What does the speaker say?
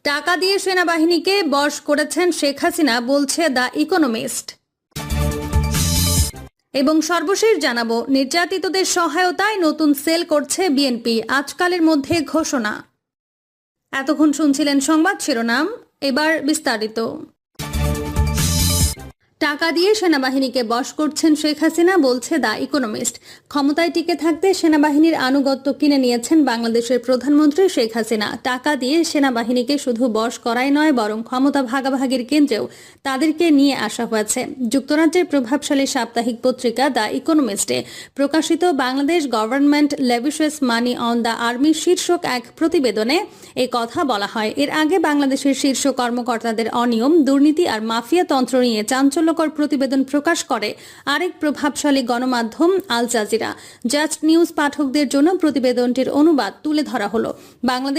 টাকা দিয়ে সেনাবাহিনীকে বশ করেছেন শেখ হাসিনা, বলছে দ্য ইকোনমিস্ট। এবং সর্বশেষ জানাবো, নির্যাতিতদের সহায়তায় নতুন সেল করছে বিএনপি, আজকালের মধ্যে ঘোষণা। এতক্ষণ শুনছিলেন সংবাদ শিরোনাম, এবার বিস্তারিত। টাকা দিয়ে সেনাবাহিনীকে বশ করছেন শেখ হাসিনা, বলছে দ্য ইকোনমিস্ট। ক্ষমতায় টিকে থাকতে সেনাবাহিনীর আনুগত্য কিনে নিয়েছেন বাংলাদেশের প্রধানমন্ত্রী শেখ হাসিনা। টাকা দিয়ে সেনাবাহিনীকে শুধু বশ করাই নয়, বরং ক্ষমতা ভাগাভাগির কেন্দ্রেও তাদেরকে নিয়ে আসা হয়েছে। যুক্তরাজ্যের প্রভাবশালী সাপ্তাহিক পত্রিকা দ্য ইকোনমিস্টে প্রকাশিত Bangladesh government lavishes money on the army শীর্ষক এক প্রতিবেদনে এ কথা বলা হয়। এর আগে বাংলাদেশের শীর্ষ কর্মকর্তাদের অনিয়ম, দুর্নীতি আর মাফিয়া তন্ত্র নিয়ে চাঞ্চল্যকর প্রতিবেদন প্রকাশ করে আরেক প্রভাবশালী গণমাধ্যম আল জাজিরা। জাস্ট নিউজ পাঠকদের জন্য প্রতিবেদনটির অনুবাদ তুলে ধরা হলো। বাংলাদেশ